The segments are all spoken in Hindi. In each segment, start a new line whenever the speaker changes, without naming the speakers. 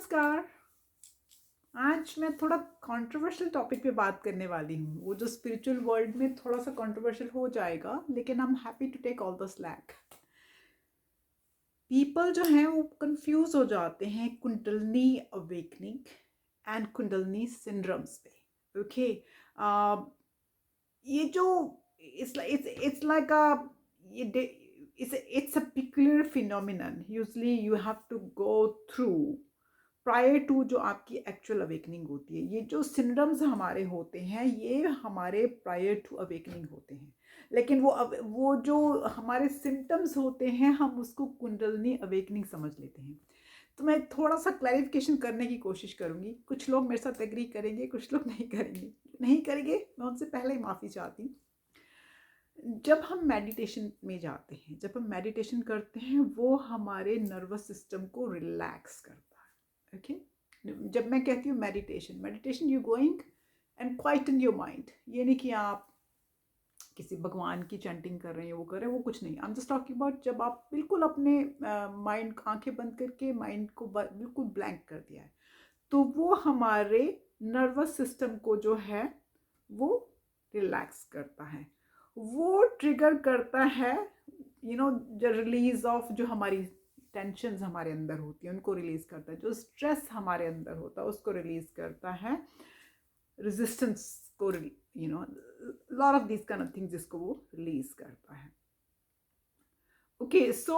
नमस्कार। आज मैं थोड़ा कंट्रोवर्शियल टॉपिक पे बात करने वाली हूँ। वो जो स्पिरिचुअल वर्ल्ड में थोड़ा सा कंट्रोवर्शियल हो जाएगा, लेकिन I am happy to take all the slack. People जो हैं वो कंफ्यूज हो जाते हैं kundalini awakening and kundalini syndromes पे। ओके, ये जो it's like a it's a peculiar phenomenon. Usually you have to go through prior to जो आपकी एक्चुअल अवेकनिंग होती है। ये जो सिंड्रम्स हमारे होते हैं ये हमारे प्रायर टू अवेकनिंग होते हैं, लेकिन वो जो हमारे सिम्टम्स होते हैं हम उसको कुंडलनी अवेकनिंग समझ लेते हैं। तो मैं थोड़ा सा क्लैरिफिकेशन करने की कोशिश करूँगी। कुछ लोग मेरे साथ एग्री करेंगे, कुछ लोग नहीं करेंगे, मैं उनसे पहले ही माफ़ी चाहती हूँ। जब हम मेडिटेशन में जाते हैं, जब हम मेडिटेशन करते हैं, वो हमारे नर्वस सिस्टम को रिलैक्स करता है। ओके, जब मैं कहती हूँ meditation you going and quieten your mind, ये नहीं कि आप किसी भगवान की चैंटिंग कर रहे हैं, वो कर रहे हैं, वो कुछ नहीं। I am just talking about जब आप बिल्कुल अपने माइंड आंखें बंद करके माइंड को बिल्कुल ब्लैंक कर दिया है, तो वो हमारे नर्वस सिस्टम को जो है वो रिलैक्स करता है। वो ट्रिगर करता है जो रिलीज ऑफ जो हमारी टेंशन्स हमारे अंदर होती है उनको रिलीज करता है। जो स्ट्रेस हमारे अंदर होता है उसको रिलीज करता है। रेजिस्टेंस को lot of this kind of things जिसको वो रिलीज करता है। ओके, सो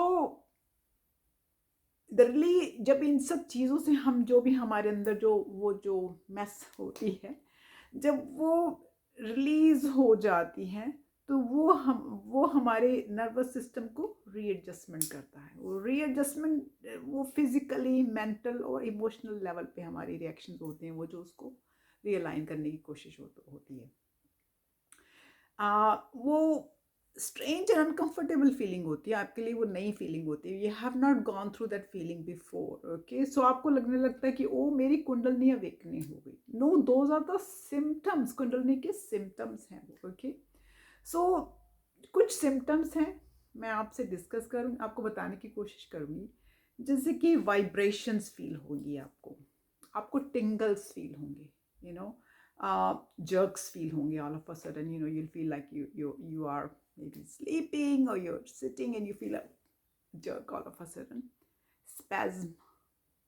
दरअसली जब इन सब चीज़ों से हम जो भी हमारे अंदर जो मैस होती है, जब वो रिलीज हो जाती है तो वो हमारे नर्वस सिस्टम को रीएडजस्टमेंट करता है। वो रीएडजस्टमेंट वो फिजिकली, मेंटल और इमोशनल लेवल पे हमारी रिएक्शंस होते हैं, वो जो उसको रियलाइन करने की कोशिश होती है। वो स्ट्रेंज एंड अनकंफर्टेबल फीलिंग होती है आपके लिए, वो नई फीलिंग होती है। You have not gone through that feeling before. Okay, so आपको लगने लगता है कि ओ मेरी कुंडलनी अवेकनिंग हो गई। No, those are the symptoms, kundalini के सिम्टम्स हैं वो। ओके, सो कुछ सिम्टम्स हैं, मैं आपसे डिस्कस करूँ, आपको बताने की कोशिश करूँगी। जैसे कि वाइब्रेशंस फील होंगी आपको टिंगल्स फील होंगे, jerks feel honge all of a sudden. You'll feel like you are maybe sleeping, or you're sitting and you feel a jerk all of a sudden. Spasm.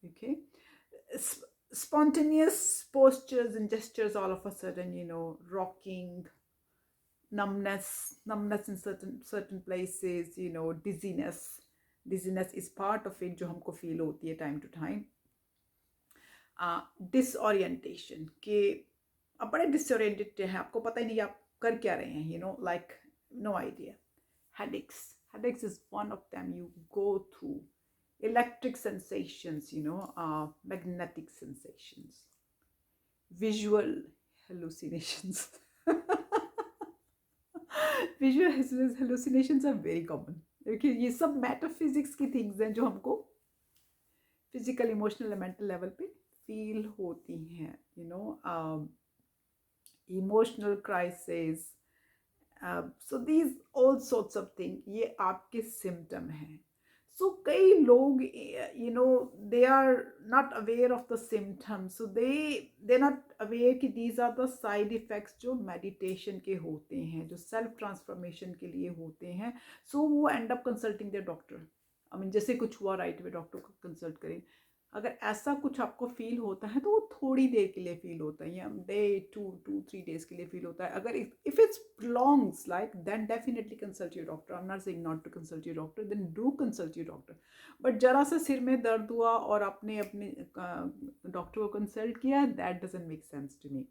Okay, spontaneous postures and gestures all of a sudden, rocking, numbness in certain places, dizziness is part of it जो हमको feel होती है time to time. Disorientation, कि अब बड़े डिसोरिएंटेड हैं, आपको पता ही नहीं आप कर क्या रहे हैं, like no idea. Headaches is one of them. You go through electric sensations, magnetic sensations, visual hallucinations. Visual hallucinations are very common. Okay, ये सब मेटाफिजिक्स की थिंग्स हैं जो हमको फिजिकल, इमोशनल, मेंटल लेवल पे फील होती हैं। Emotional crisis, so these all sorts of thing, ये आपके सिम्टम हैं। सो कई लोग they are not aware of the symptoms, so they not aware कि these are the side effects जो मेडिटेशन के होते हैं, जो सेल्फ ट्रांसफॉर्मेशन के लिए होते हैं। सो वो and up consulting the doctor. I mean जैसे कुछ हुआ, राइट वे डॉक्टर को कंसल्ट करें। अगर ऐसा कुछ आपको फील होता है तो वो थोड़ी देर के लिए फील होता है, या डे 2-3 days के लिए फील होता है। अगर if it's prolongs like, then definitely consult your doctor. I'm not saying not to consult your doctor, then do consult your doctor. But जरा सा सिर में दर्द हुआ और आपने अपने डॉक्टर को कंसल्ट किया, that doesn't make sense to me.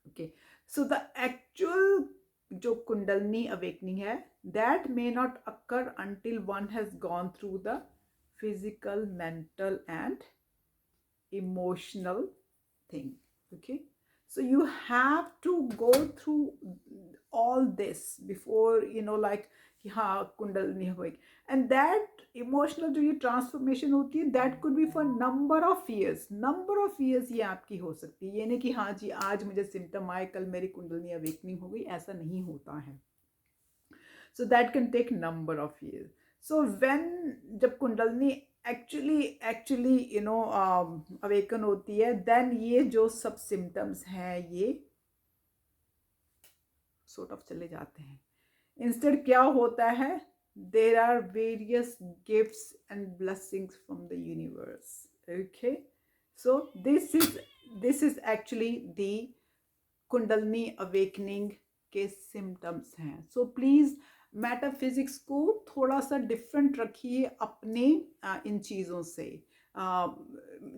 Okay, so the actual जो कुंडलनी अवेकनिंग है, that may not occur until one has gone through the physical, mental and emotional thing. Okay, so you have to go through all this before like कि हाँ कुंडलनी होगी। and that emotional जो ये ट्रांसफॉर्मेशन होती है, that could be for number of years ये आपकी हो सकती है। ये नहीं कि हाँ जी आज मुझे सिम्टम आए, कल मेरी कुंडलनी अवेकनिंग हो गई, ऐसा नहीं होता है। so that can take number of years. So when जब कुंडलनी एक्चुअली अवेकन होती है, देन ये जो सब सिम्टम्स हैं ये सॉर्ट ऑफ चले जाते हैं। इंस्टेड क्या होता है, there are various gifts and blessings from the universe. Okay, so this is actually the kundalini awakening के सिम्टम्स हैं। सो प्लीज मेटाफिजिक्स को थोड़ा सा डिफरेंट रखिए अपने इन चीज़ों से।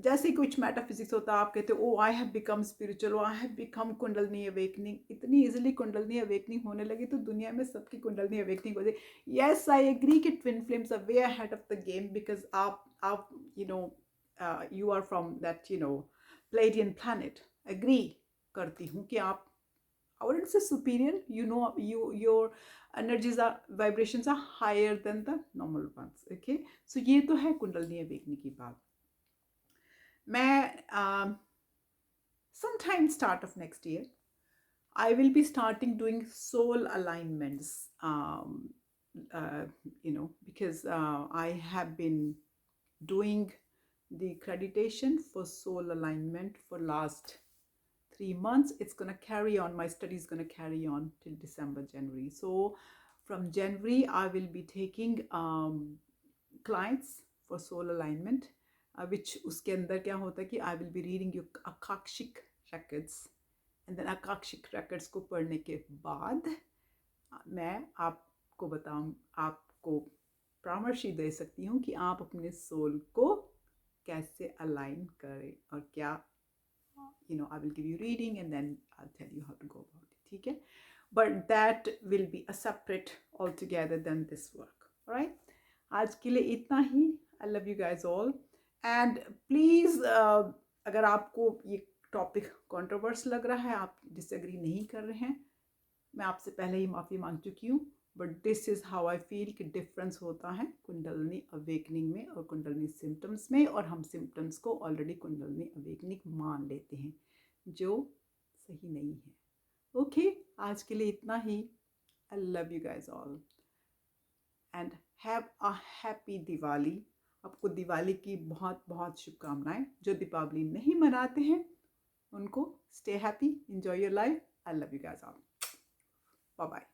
जैसे कुछ मेटाफिजिक्स होता है, आप कहते हो oh I have become spiritual, oh I have become kundalini awakening. इतनी इजीली कुंडलनी अवेकनिंग होने लगी तो दुनिया में सबकी कुंडलनी अवेकनिंग हो जाए। यस, आई एग्री कि twin flames are way ahead of the game, because आप you are from that Pleiadian planet. Agree करती हूँ कि आप, I wouldn't say superior, your energies are, vibrations are higher than the normal ones. Okay, so ये तो है कुंडलनी अवेकनिंग की बात। मैं sometime start of next year I will be starting doing soul alignments, because I have been doing the accreditation for soul alignment for last 3 months. It's going to carry on, my study is going to carry on till December, January. So from January I will be taking clients for soul alignment, which उसके अंदर क्या होता है कि I will be reading your Akashic records, and then Akashic records को पढ़ने के बाद मैं आपको आपको परामर्श दे सकती हूँ कि आप अपने सोल को कैसे अलाइन करें और क्या, I will give you reading and then I'll tell you how to go about it. ठीक है, but that will be a separate altogether than this work. All right, आज के लिए इतना ही। I love you guys all, and please अगर आपको ये टॉपिक कंट्रोवर्स लग रहा है, आप डिसएग्री नहीं कर रहे हैं, मैं आपसे पहले ही माफ़ी मांग चुकी हूँ, but this is how I feel कि डिफरेंस होता है कुंडलनी अवेकनिंग में और कुंडलनी सिम्टम्स में, और हम सिम्टम्स को ऑलरेडी कुंडलनी अवेकनिंग मान लेते हैं, जो सही नहीं है। ओके, आज के लिए इतना ही। I love you guys all and have a happy Diwali. आपको दिवाली की बहुत बहुत शुभकामनाएं। जो दीपावली नहीं मनाते हैं उनको stay happy, enjoy your life. I love you guys all, bye bye.